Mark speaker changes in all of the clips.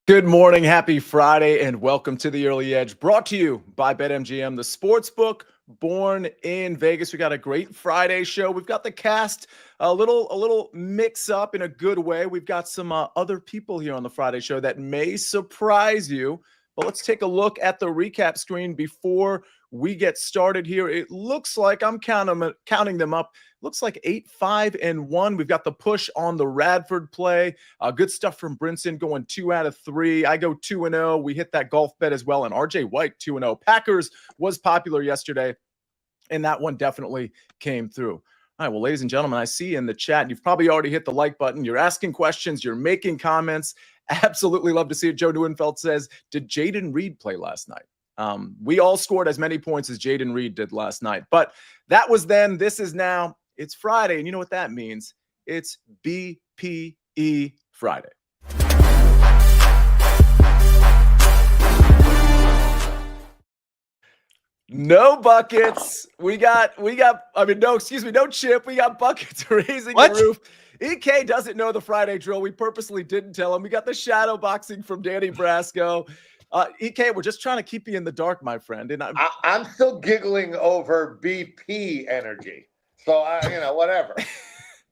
Speaker 1: Good morning, happy Friday, and welcome to the Early Edge, brought to you by BetMGM, the sports book born in Vegas. We got a great Friday show. We've got the cast a little mix up in a good way. We've got some other people here on the Friday show that may surprise you. But let's take a look at the recap screen before we get started here. It looks like I'm counting them up. Looks like 8-5-1. We've got the push on the Radford play. Good stuff from Brinson going 2 out of 3. I go 2-0. We hit that golf bet as well. And RJ White 2-0. Packers was popular yesterday, and that one definitely came through. All right, well, ladies and gentlemen, I see in the chat, you've probably already hit the like button. You're asking questions. You're making comments. Absolutely love to see it. Joe Neuenfeld says, did Jaden Reed play last night? We all scored as many points as Jaden Reed did last night. But that was then. This is now. It's Friday, and you know what that means. It's BPE Friday. No buckets. No chip. We got buckets raising the roof. EK doesn't know the Friday drill. We purposely didn't tell him. We got the shadow boxing from Danny Brasco. EK, we're just trying to keep you in the dark, my friend. And
Speaker 2: I'm still giggling over BP energy. So, whatever.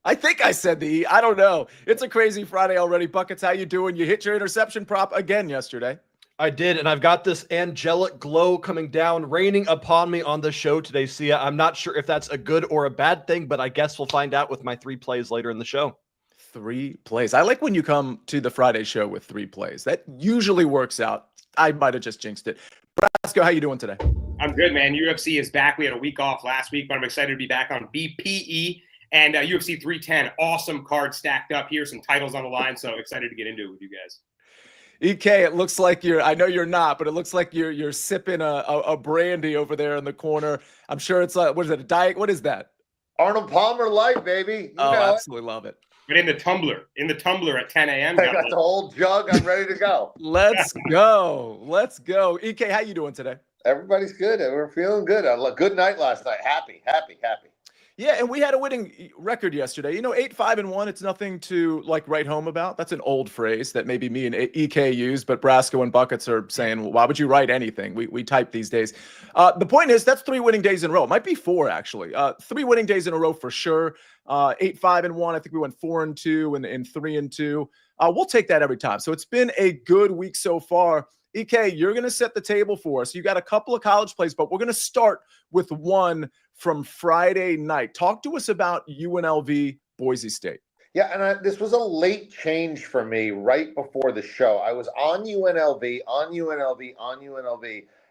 Speaker 1: I think I said the E. I don't know. It's a crazy Friday already. Buckets, how you doing? You hit your interception prop again yesterday.
Speaker 3: I did, and I've got this angelic glow coming down, raining upon me on the show today, Sia. I'm not sure if that's a good or a bad thing, but I guess we'll find out with my 3 plays later in the show.
Speaker 1: 3 plays. I like when you come to the Friday show with 3 plays. That usually works out. I might have just jinxed it. Brasco, how you doing today?
Speaker 4: I'm good, man. UFC is back. We had a week off last week, but I'm excited to be back on BPE and UFC 310. Awesome card stacked up here. Some titles on the line, so excited to get into it with you guys.
Speaker 1: EK, it looks like I know you're not, but it looks like you're sipping a brandy over there in the corner. I'm sure it's what is it, a diet? What is that?
Speaker 2: Arnold Palmer Light, baby.
Speaker 1: Absolutely love it.
Speaker 4: But in the tumbler at 10 a.m.
Speaker 2: I got the whole jug. I'm ready to go.
Speaker 1: Let's go. EK, how you doing today?
Speaker 2: Everybody's good. We're feeling good. A good night last night. Happy.
Speaker 1: Yeah, and we had a winning record yesterday. 8-5-1. It's nothing to write home about. That's an old phrase that maybe me and EK use, but Brasco and Buckets are saying, well, why would you write anything? We type these days. The point is, that's 3 winning days in a row. It might be 4, actually. 3 winning days in a row for sure. 8-5-1. I think we went 4-2 and 3-2. We'll take that every time. So it's been a good week so far. EK, you're going to set the table for us. You got a couple of college plays, but we're going to start with one from Friday night. Talk to us about UNLV Boise State.
Speaker 2: Yeah, and this was a late change for me right before the show. I was on UNLV,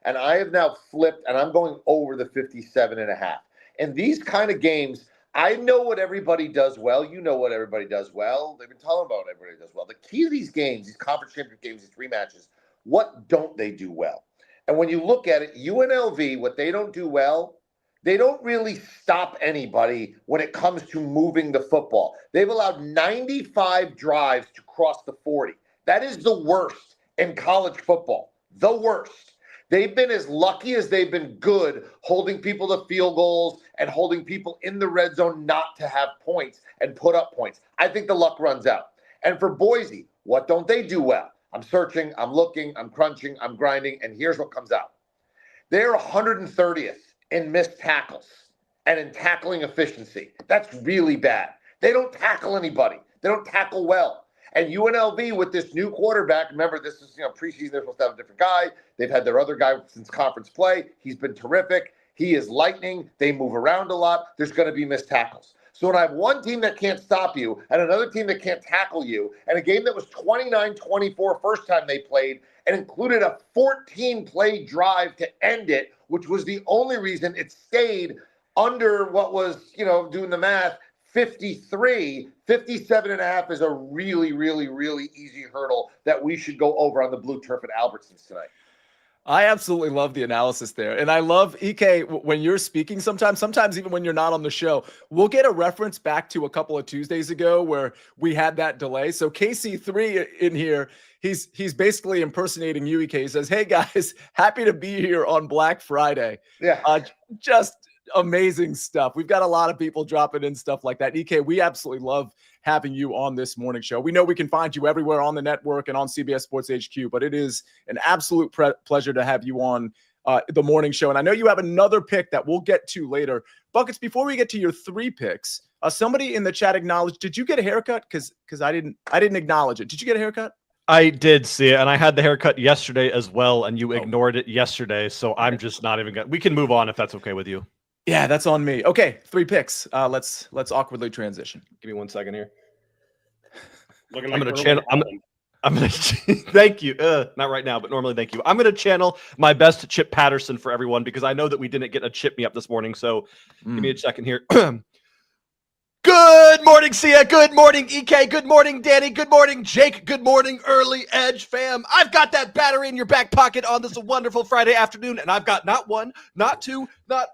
Speaker 2: and I have now flipped, and I'm going over the 57.5. And these kind of games, I know what everybody does well. You know what everybody does well. They've been telling about what everybody does well. The key to these games, these conference championship games, these rematches, what don't they do well? And when you look at it, UNLV, what they don't do well, they don't really stop anybody when it comes to moving the football. They've allowed 95 drives to cross the 40. That is the worst in college football. The worst. They've been as lucky as they've been good holding people to field goals and holding people in the red zone not to have points and put up points. I think the luck runs out. And for Boise, what don't they do well? I'm searching, I'm looking, I'm crunching, I'm grinding, and here's what comes out. They're 130th in missed tackles and in tackling efficiency. That's really bad. They don't tackle anybody. They don't tackle well. And UNLV with this new quarterback, remember this is preseason, they're supposed to have a different guy. They've had their other guy since conference play. He's been terrific. He is lightning. They move around a lot. There's going to be missed tackles. So when I have one team that can't stop you and another team that can't tackle you, and a game that was 29-24 first time they played and included a 14-play drive to end it, which was the only reason it stayed under what was, doing the math, 53, 57.5 is a really, really, really easy hurdle that we should go over on the blue turf at Albertsons tonight.
Speaker 1: I absolutely love the analysis there. And I love, EK, when you're speaking sometimes even when you're not on the show, we'll get a reference back to a couple of Tuesdays ago where we had that delay. So KC3 in here, he's basically impersonating you, EK. He says, hey, guys, happy to be here on Black Friday.
Speaker 2: Yeah.
Speaker 1: Just amazing stuff. We've got a lot of people dropping in stuff like that. EK, we absolutely love having you on this morning show. We know we can find you everywhere on the network and on CBS Sports HQ, but it is an absolute pleasure to have you on the morning show. And I know you have another pick that we'll get to later. Buckets, before we get to your 3 picks, somebody in the chat acknowledged, did you get a haircut? Because I didn't acknowledge it. Did you get a haircut?
Speaker 3: I did see it, and I had the haircut yesterday as well, and you ignored it yesterday, so I'm just not even we can move on if that's okay with you.
Speaker 1: Yeah, that's on me. Okay, 3 picks. Let's awkwardly transition.
Speaker 3: Give me 1 second here.
Speaker 4: Looking
Speaker 3: I'm
Speaker 4: like
Speaker 3: going to channel. I'm going to thank you. Not right now, but normally thank you. I'm going to channel my best Chip Patterson for everyone because I know that we didn't get a chip me up this morning. So give me a second here. Good morning, Sia. Good morning, EK. Good morning, Danny. Good morning, Jake. Good morning, Early Edge fam. I've got that battery in your back pocket on this wonderful Friday afternoon, and I've got not 1, not 2, not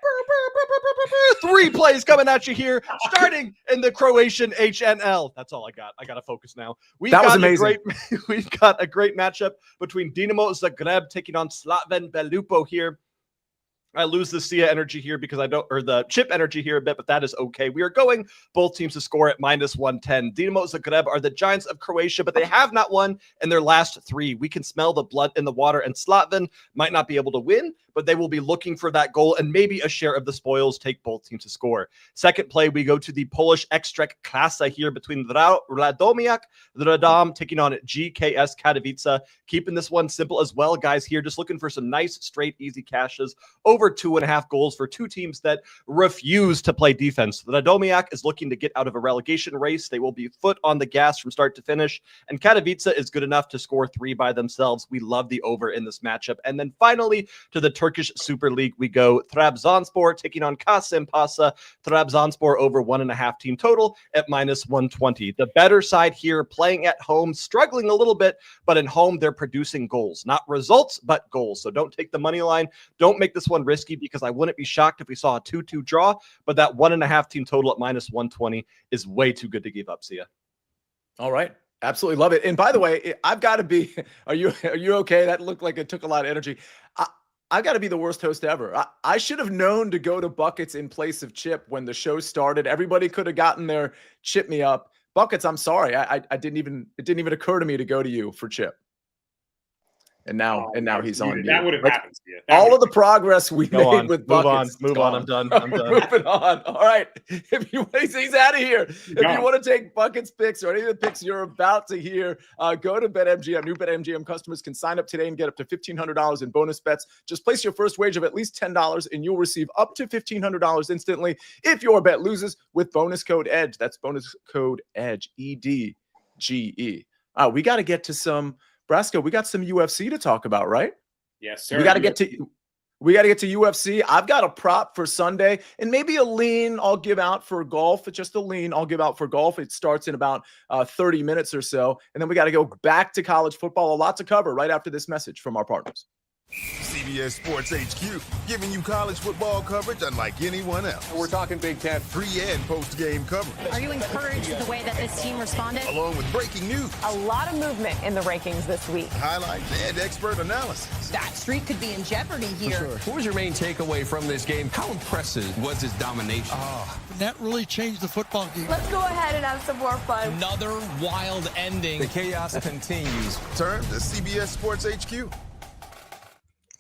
Speaker 3: 3 plays coming at you here, starting in the Croatian HNL. That's all I got. I got to focus now.
Speaker 1: That was amazing.
Speaker 3: We've got a great matchup between Dinamo Zagreb taking on Slaven Belupo here. I lose the Sia energy here because the chip energy here a bit, but that is okay. We are going both teams to score at -110. Dinamo Zagreb are the Giants of Croatia, but they have not won in their last 3. We can smell the blood in the water, and Slaven might not be able to win, but they will be looking for that goal and maybe a share of the spoils, take both teams to score. Second play, we go to the Polish Ekstraklasa here between Radomiak, Radom taking on GKS Katowice. Keeping this one simple as well, guys, here. Just looking for some nice, straight, easy cashes. Over 2.5 goals for 2 teams that refuse to play defense. The Radomiak is looking to get out of a relegation race. They will be foot on the gas from start to finish. And Katowice is good enough to score 3 by themselves. We love the over in this matchup. And then finally, to the Turkish Super League, we go Trabzonspor taking on Kasımpaşa. Trabzonspor over 1.5 team total at -120. The better side here, playing at home, struggling a little bit, but in home, they're producing goals. Not results, but goals. So don't take the money line. Don't make this one risky because I wouldn't be shocked if we saw a 2-2 draw, but that 1.5 team total at -120 is way too good to give up, Sia.
Speaker 1: All right. Absolutely love it. And by the way, I've got to be, are you okay? That looked like it took a lot of energy. I've got to be the worst host ever. I should have known to go to Buckets in place of Chip when the show started. Everybody could have gotten their chip me up. Buckets, I'm sorry. It didn't even occur to me to go to you for Chip. And now he's on.
Speaker 4: That would have happened to you.
Speaker 1: All of the progress we made with Buckets.
Speaker 3: Move on. I'm done.
Speaker 1: Moving on. All right. He's out of here. If you want to take Buckets picks or any of the picks you're about to hear, go to BetMGM. New BetMGM customers can sign up today and get up to $1,500 in bonus bets. Just place your first wager of at least $10 and you'll receive up to $1,500 instantly if your bet loses with bonus code EDGE. That's bonus code EDGE, EDGE. We got to get to some Brasco, we got some UFC to talk about, right?
Speaker 4: Yes, sir.
Speaker 1: We got to get to UFC. I've got a prop for Sunday and maybe a lean I'll give out for golf. It's just a lean I'll give out for golf. It starts in about 30 minutes or so. And then we got to go back to college football. A lot to cover right after this message from our partners.
Speaker 5: CBS Sports HQ, giving you college football coverage unlike anyone else.
Speaker 6: We're talking Big Ten.
Speaker 5: Pre- and post-game coverage.
Speaker 7: Are you encouraged with the way that this team responded?
Speaker 5: Along with breaking news.
Speaker 8: A lot of movement in the rankings this week.
Speaker 5: Highlights and expert analysis.
Speaker 9: That streak could be in jeopardy here.
Speaker 6: Sure. What was your main takeaway from this game? How impressive was his domination?
Speaker 10: That really changed the football game.
Speaker 8: Let's go ahead and have some more fun.
Speaker 9: Another wild ending.
Speaker 6: The chaos continues.
Speaker 5: Turn to CBS Sports HQ.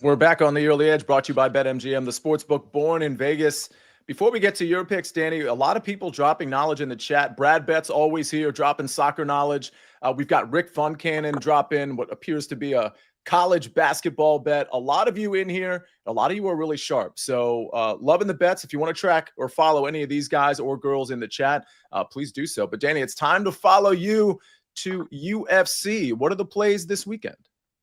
Speaker 1: We're back on the Early Edge, brought to you by BetMGM, the sportsbook born in Vegas. Before we get to your picks, Danny, a lot of people dropping knowledge in the chat. Brad Betts always here, dropping soccer knowledge. We've got Rick Funcannon drop in what appears to be a college basketball bet. A lot of you in here, a lot of you are really sharp. So loving the bets. If you want to track or follow any of these guys or girls in the chat, please do so. But Danny, it's time to follow you to UFC. What are the plays this weekend?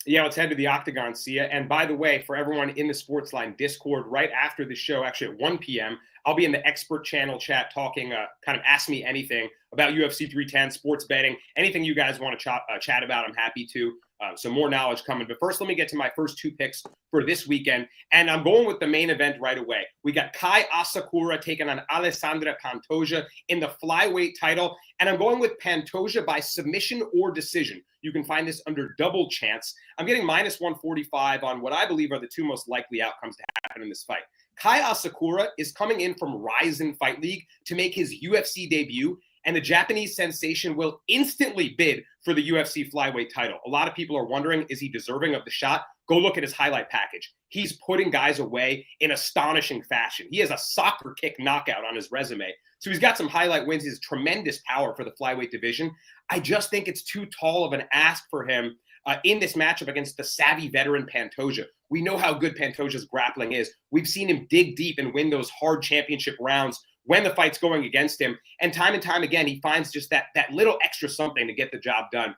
Speaker 4: Yeah, let's head to the Octagon, Sia. And by the way, for everyone in the SportsLine Discord, right after the show, actually at 1 p.m., I'll be in the expert channel chat talking, kind of ask me anything about UFC 310, sports betting, anything you guys want to chat about, I'm happy to. So more knowledge coming. But first, let me get to my first 2 picks for this weekend. And I'm going with the main event right away. We got Kai Asakura taking on Alessandra Pantoja in the flyweight title. And I'm going with Pantoja by submission or decision. You can find this under double chance. I'm getting -145 on what I believe are the 2 most likely outcomes to happen in this fight. Kai Asakura is coming in from Rizin Fight League to make his UFC debut. and the Japanese sensation will instantly bid for the UFC flyweight title. A lot of people are wondering, is he deserving of the shot? Go look at his highlight package. He's putting guys away in astonishing fashion. He has a soccer kick knockout on his resume. So he's got some highlight wins. He has tremendous power for the flyweight division. I just think it's too tall of an ask for him in this matchup against the savvy veteran Pantoja. We know how good Pantoja's grappling is. We've seen him dig deep and win those hard championship rounds when the fight's going against him. And time again, he finds just that little extra something to get the job done.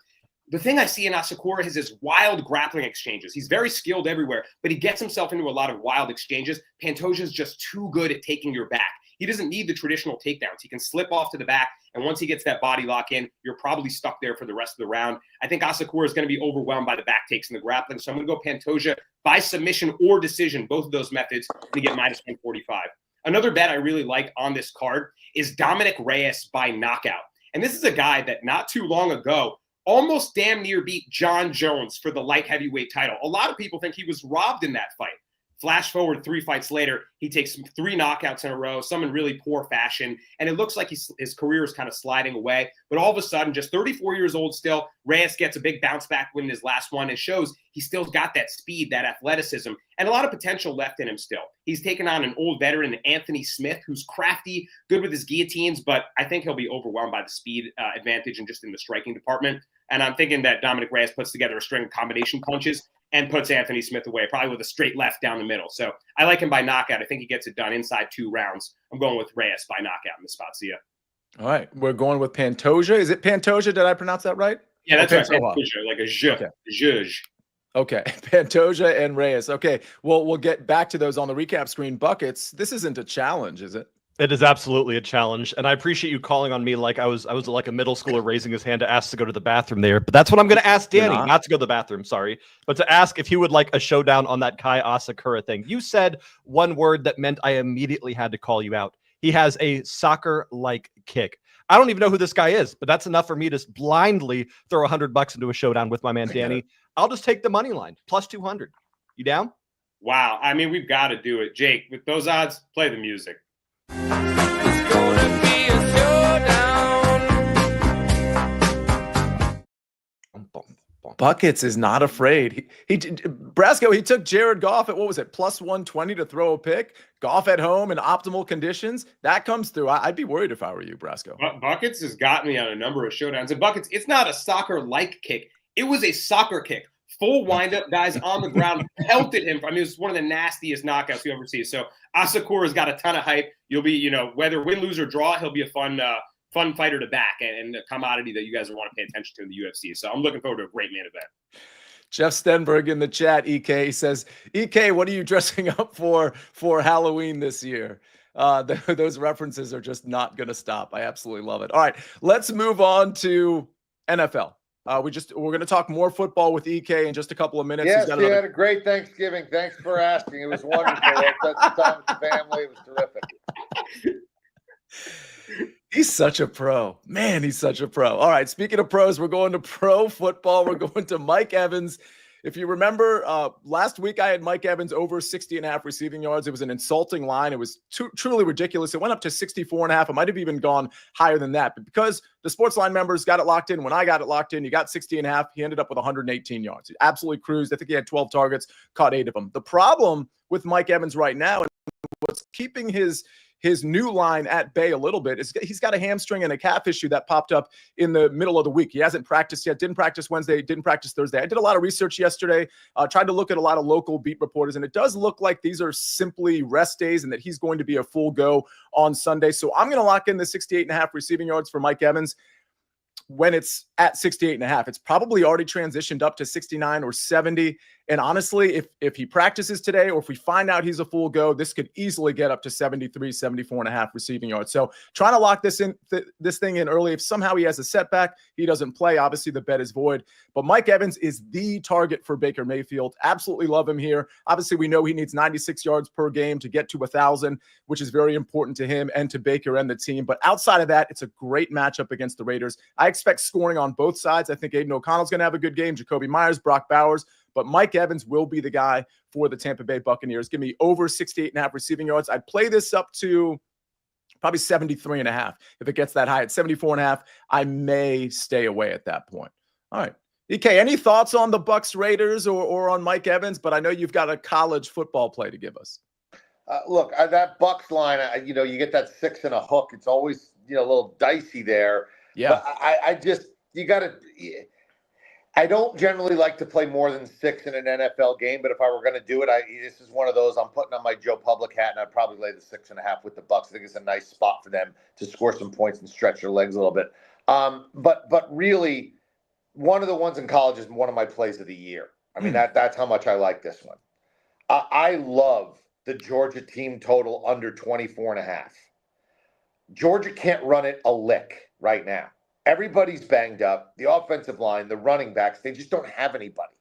Speaker 4: The thing I see in Asakura is his wild grappling exchanges. He's very skilled everywhere, but he gets himself into a lot of wild exchanges. Pantoja's just too good at taking your back. He doesn't need the traditional takedowns. He can slip off to the back, and once he gets that body lock in, you're probably stuck there for the rest of the round. I think Asakura is going to be overwhelmed by the back takes and the grappling, so I'm going to go Pantoja by submission or decision, both of those methods, to get minus 145. Another bet I really like on this card is Dominic Reyes by knockout. And this is a guy that not too long ago almost damn near beat John Jones for the light heavyweight title. A lot of people think he was robbed in that fight. Flash forward 3 fights later, he takes 3 knockouts in a row, some in really poor fashion, and it looks like his career is kind of sliding away. But all of a sudden, just 34 years old still, Reyes gets a big bounce back win in his last one. It shows he still's got that speed, that athleticism, and a lot of potential left in him still. He's taken on an old veteran, Anthony Smith, who's crafty, good with his guillotines, but I think he'll be overwhelmed by the speed advantage and just in the striking department. And I'm thinking that Dominic Reyes puts together a string of combination punches and puts Anthony Smith away, probably with a straight left down the middle. So I like him by knockout. I think he gets it done inside 2 rounds. I'm going with Reyes by knockout in the spot. See ya.
Speaker 1: All right. We're going with Pantoja. Is it Pantoja? Did I pronounce that right?
Speaker 4: Yeah, that's
Speaker 1: okay.
Speaker 4: right. Pantoja, like a zh.
Speaker 1: Okay.
Speaker 4: Zhuzh.
Speaker 1: Okay. Pantoja and Reyes. Okay. Well, we'll get back to those on the recap screen. Buckets, this isn't a challenge, is it?
Speaker 3: It is absolutely a challenge, and I appreciate you calling on me like I was like a middle schooler raising his hand to ask to go to the bathroom there. But that's what I'm going to ask Danny, not to go to the bathroom, sorry, but to ask if he would like a showdown on that Kai Asakura thing. You said one word that meant I immediately had to call you out. He has a soccer-like kick. I don't even know who this guy is, but that's enough for me to blindly throw $100 into a showdown with my man Danny. I'll just take the money line, plus 200. You down?
Speaker 4: Wow. I mean, we've got to do it. Jake, with those odds, play the music.
Speaker 1: Buckets is not afraid. Brasco, he took Jared Goff at, what was it, plus 120 to throw a pick. Goff at home in optimal conditions. That comes through. I'd be worried if I were you, Brasco.
Speaker 4: Buckets has got me on a number of showdowns. And Buckets, it's not a soccer-like kick. It was a soccer kick. Full windup, guys on the ground, pelted him. I mean, it's one of the nastiest knockouts you ever see. So Asakura's got a ton of hype. You'll be, whether win, lose, or draw, he'll be a fun fighter to back and a commodity that you guys will want to pay attention to in the UFC. So I'm looking forward to a great main event.
Speaker 1: Jeff Stenberg in the chat, EK, says, EK, what are you dressing up for Halloween this year? Those references are just not going to stop. I absolutely love it. All right, let's move on to NFL. We're going to talk more football with EK in just a couple of minutes.
Speaker 2: Yes, he had a great Thanksgiving. Thanks for asking. It was wonderful. I spent some time with the family. It was terrific.
Speaker 1: He's such a pro. Man, he's such a pro. All right, speaking of pros, we're going to pro football. We're going to Mike Evans. If you remember, last week I had Mike Evans over 60.5 receiving yards. It was an insulting line. It was truly ridiculous. It went up to 64.5. It might have even gone higher than that. But because the SportsLine members got it locked in, when I got it locked in, you got 60.5. He ended up with 118 yards. He absolutely cruised. I think he had 12 targets, caught 8 of them. The problem with Mike Evans right now, and what's keeping his new line at bay a little bit is he's got a hamstring and a calf issue that popped up in the middle of the week. He hasn't practiced yet, didn't practice Wednesday, didn't practice Thursday. I did a lot of research yesterday, tried to look at a lot of local beat reporters, and it does look like these are simply rest days and that he's going to be a full go on Sunday. So I'm going to lock in the 68.5 receiving yards for Mike Evans. When it's at 68.5, it's probably already transitioned up to 69 or 70. And honestly, if he practices today, or if we find out he's a full go, this could easily get up to 73, 74.5 receiving yards. So trying to lock this thing in early. If somehow he has a setback, he doesn't play, obviously the bet is void. But Mike Evans is the target for Baker Mayfield. Absolutely love him here. Obviously, we know he needs 96 yards per game to get to 1,000, which is very important to him and to Baker and the team. But outside of that, it's a great matchup against the Raiders. I expect scoring on both sides. I think Aiden O'Connell's going to have a good game. Jacoby Myers, Brock Bowers. But Mike Evans will be the guy for the Tampa Bay Buccaneers. Give me over 68.5 receiving yards. I'd play this up to probably 73.5. If it gets that high at 74.5, I may stay away at that point. All right. EK, any thoughts on the Bucks Raiders or on Mike Evans? But I know you've got a college football play to give us.
Speaker 2: Look, that Bucks line, you get that 6 and a hook. It's always, a little dicey there.
Speaker 1: Yeah.
Speaker 2: But I don't generally like to play more than 6 in an NFL game, but if I were going to do it, this is one of those I'm putting on my Joe Public hat, and I'd probably lay the 6.5 with the Bucks. I think it's a nice spot for them to score some points and stretch their legs a little bit. But really, one of the ones in college is one of my plays of the year. I mean, that's how much I like this one. I love the Georgia team total under 24.5. Georgia can't run it a lick right now. Everybody's banged up. The offensive line, the running backs, they just don't have anybody.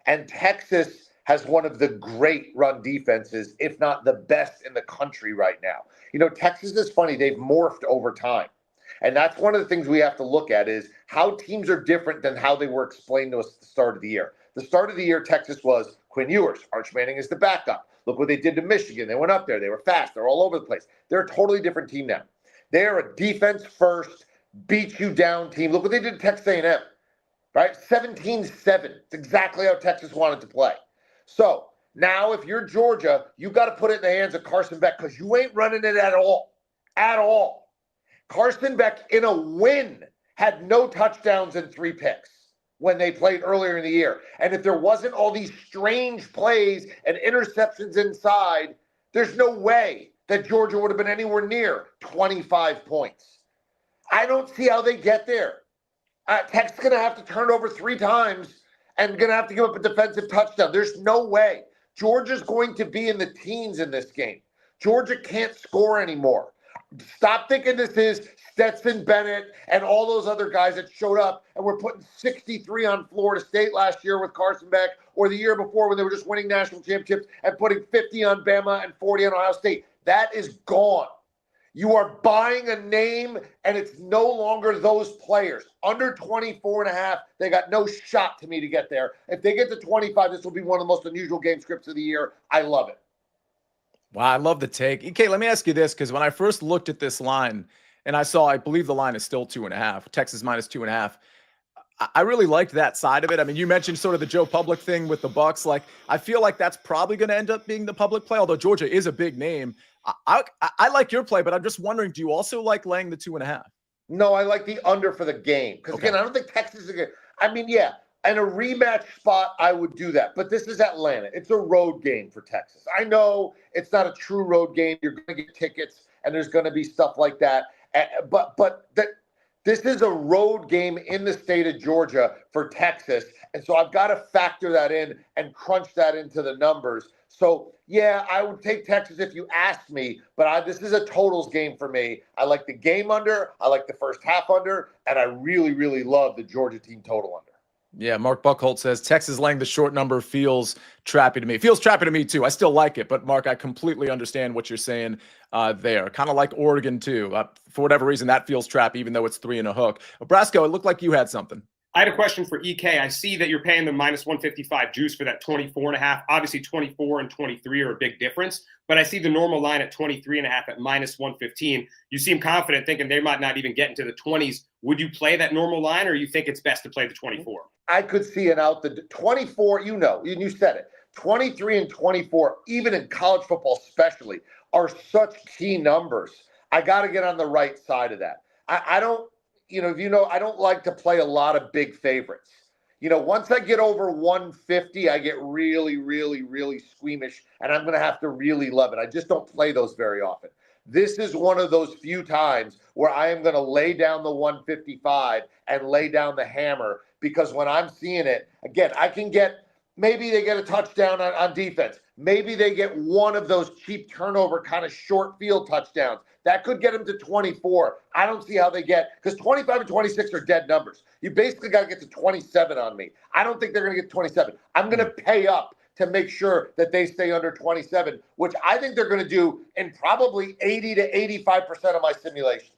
Speaker 2: And Texas has one of the great run defenses, if not the best in the country right now. Texas is funny. They've morphed over time. And that's one of the things we have to look at is how teams are different than how they were explained to us at the start of the year. The start of the year, Texas was Quinn Ewers. Arch Manning is the backup. Look what they did to Michigan. They went up there. They were fast. They're all over the place. They're a totally different team now. They're a defense-first, beat-you-down team. Look what they did to Texas A&M, right? 17-7. It's exactly how Texas wanted to play. So now if you're Georgia, you got to put it in the hands of Carson Beck because you ain't running it at all. At all. Carson Beck, in a win, had no touchdowns and 3 picks when they played earlier in the year. And if there wasn't all these strange plays and interceptions inside, there's no way that Georgia would have been anywhere near 25 points. I don't see how they get there. Tech's going to have to turn over 3 times and going to have to give up a defensive touchdown. There's no way. Georgia's going to be in the teens in this game. Georgia can't score anymore. Stop thinking this is Stetson Bennett and all those other guys that showed up and were putting 63 on Florida State last year with Carson Beck, or the year before when they were just winning national championships and putting 50 on Bama and 40 on Ohio State. That is gone. You are buying a name, and it's no longer those players. Under 24.5, they got no shot to me to get there. If they get to 25, this will be one of the most unusual game scripts of the year. I love it.
Speaker 1: Wow, I love the take. EK, let me ask you this, because when I first looked at this line and I believe the line is still 2.5, Texas minus 2.5. I really liked that side of it. I mean, you mentioned sort of the Joe Public thing with the Bucks. Like, I feel like that's probably going to end up being the public play, although Georgia is a big name. I like your play, but I'm just wondering, do you also like laying the 2.5?
Speaker 2: No, I like the under for the game. Because, again, I don't think Texas is going to – I mean, yeah, in a rematch spot, I would do that. But this is Atlanta. It's a road game for Texas. I know it's not a true road game. You're going to get tickets, and there's going to be stuff like that. But this is a road game in the state of Georgia for Texas. And so I've got to factor that in and crunch that into the numbers. So, yeah, I would take Texas if you asked me, but this is a totals game for me. I like the game under, I like the first half under, and I really, really love the Georgia team total under.
Speaker 1: Yeah, Mark Buckholt says Texas laying the short number feels trappy to me. It feels trappy to me, too. I still like it. But, Mark, I completely understand what you're saying there. Kind of like Oregon, too. For whatever reason, that feels trappy, even though it's 3 and a hook. Brasco, it looked like you had something.
Speaker 4: I had a question for EK. I see that you're paying the minus 155 juice for that 24.5. Obviously, 24 and 23 are a big difference. But I see the normal line at 23.5 at minus 115. You seem confident thinking they might not even get into the 20s. Would you play that normal line, or you think it's best to play the 24?
Speaker 2: I could see it out. The 24, you said it. 23 and 24, even in college football especially, are such key numbers. I got to get on the right side of that. I don't like to play a lot of big favorites. Once I get over 150, I get really, really, really squeamish, and I'm going to have to really love it. I just don't play those very often. This is one of those few times where I am going to lay down the 155 and lay down the hammer, because when I'm seeing it, again, I can get, maybe they get a touchdown on defense. Maybe they get one of those cheap turnover kind of short field touchdowns. That could get them to 24. I don't see how they get, because 25 and 26 are dead numbers. You basically got to get to 27 on me. I don't think they're going to get 27. I'm going to pay up to make sure that they stay under 27, which I think they're going to do in probably 80 to 85% of my simulations.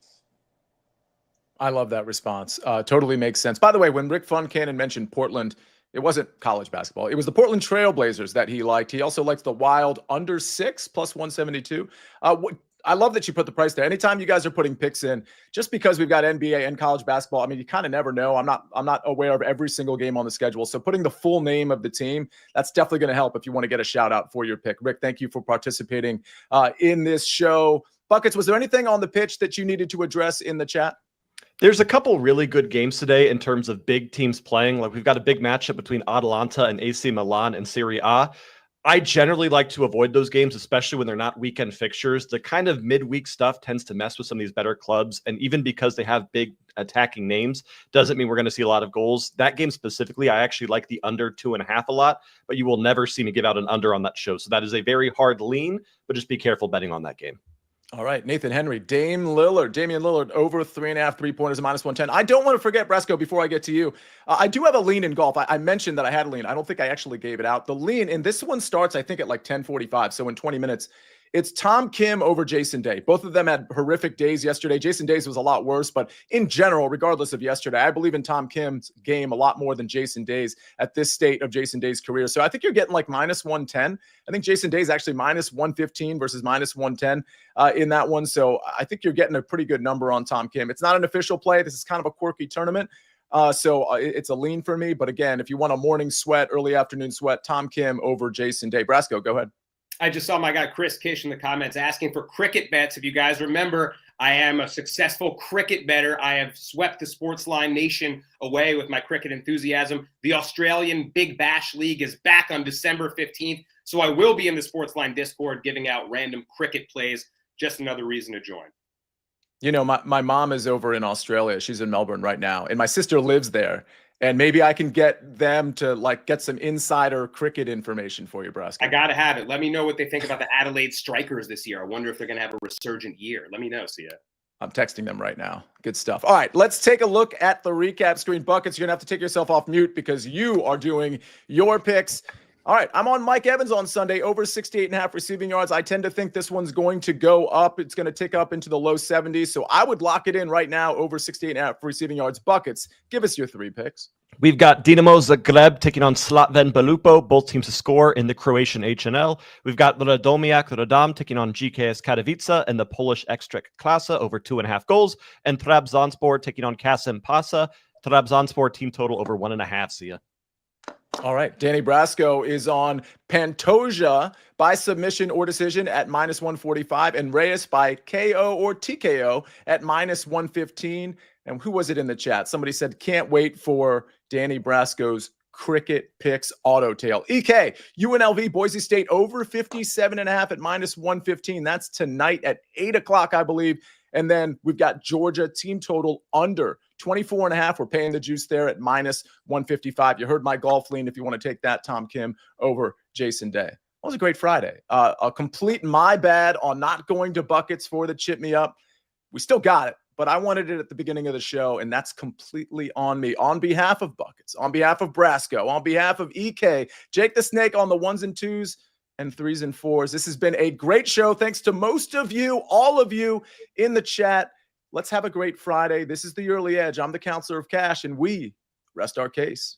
Speaker 1: I love that response. Totally makes sense. By the way, when Rick Funcannon mentioned Portland, it wasn't college basketball. It was the Portland Trail Blazers that he liked. He also likes the Wild under 6 plus 172. I love that you put the price there. Anytime you guys are putting picks in, just because we've got NBA and college basketball, I mean, you kind of never know. I'm not aware of every single game on the schedule. So putting the full name of the team, that's definitely going to help if you want to get a shout out for your pick. Rick, thank you for participating in this show. Buckets, was there anything on the pitch that you needed to address in the chat?
Speaker 3: There's a couple really good games today in terms of big teams playing. Like we've got a big matchup between Atalanta and AC Milan in Serie A. I generally like to avoid those games, especially when they're not weekend fixtures. The kind of midweek stuff tends to mess with some of these better clubs. And even because they have big attacking names, doesn't mean we're going to see a lot of goals. That game specifically, I actually like the under 2.5 a lot, but you will never see me give out an under on that show. So that is a very hard lean, but just be careful betting on that game.
Speaker 1: All right, Nathan Henry, Damian Lillard over 3.5 3-pointers, -110. I don't want to forget, Brasco, before I get to you. I do have a lean in golf. I mentioned that I had a lean. I don't think I actually gave it out. The lean, and this one starts, I think, at like 10:45. So in 20 minutes, it's Tom Kim over Jason Day. Both of them had horrific days yesterday. Jason Day's was a lot worse, but in general, regardless of yesterday, I believe in Tom Kim's game a lot more than Jason Day's at this state of Jason Day's career. So I think you're getting like -110. I think Jason Day's actually -115 versus -110 in that one. So I think you're getting a pretty good number on Tom Kim. It's not an official play. This is kind of a quirky tournament. So it's a lean for me. But again, if you want a morning sweat, early afternoon sweat, Tom Kim over Jason Day. Brasco, go ahead.
Speaker 4: I just saw my guy Chris Kish in the comments asking for cricket bets. If you guys remember, I am a successful cricket bettor. I have swept the SportsLine Nation away with my cricket enthusiasm. The Australian Big Bash League is back on December 15th. So I will be in the SportsLine Discord giving out random cricket plays. Just another reason to join.
Speaker 1: You know, my mom is over in Australia. She's in Melbourne right now. And my sister lives there. And maybe I can get them to like get some insider cricket information for you, Brasco.
Speaker 4: I got to have it. Let me know what they think about the Adelaide Strikers this year. I wonder if they're going to have a resurgent year. Let me know, Sia.
Speaker 1: I'm texting them right now. Good stuff. All right, let's take a look at the recap screen. Buckets, you're going to have to take yourself off mute because you are doing your picks. All right, I'm on Mike Evans on Sunday, over 68.5 receiving yards. I tend to think this one's going to go up. It's going to tick up into the low 70s. So I would lock it in right now, over 68.5 receiving yards. Buckets, give us your 3 picks.
Speaker 3: We've got Dinamo Zagreb taking on Slatven Belupo, both teams to score in the Croatian HNL. We've got Radomiak Radom taking on GKS Katowice and the Polish Ekstraklasa over 2.5 goals. And Trabzonspor taking on Kasim Pasa. Trabzonspor team total over 1.5, Sia.
Speaker 1: All right. Danny Brasco is on Pantoja by submission or decision at -145 and Reyes by KO or TKO at -115. And who was it in the chat? Somebody said, can't wait for Danny Brasco's cricket picks auto tail. EK, UNLV, Boise State over 57.5 at -115. That's tonight at 8 o'clock, I believe. And then we've got Georgia team total under 24.5. We're paying the juice there at -155. You heard my golf lean if you want to take that, Tom Kim over Jason Day. That was a great Friday. A complete my bad on not going to Buckets for the Chip Me Up. We still got it, but I wanted it at the beginning of the show, and that's completely on me. On behalf of Buckets, on behalf of Brasco, on behalf of EK, Jake the Snake on the 1s and 2s, and 3s and 4s. This has been a great show. Thanks to most of you, all of you in the chat. Let's have a great Friday. This is the Early Edge. I'm the Counselor of Cash, and we rest our case.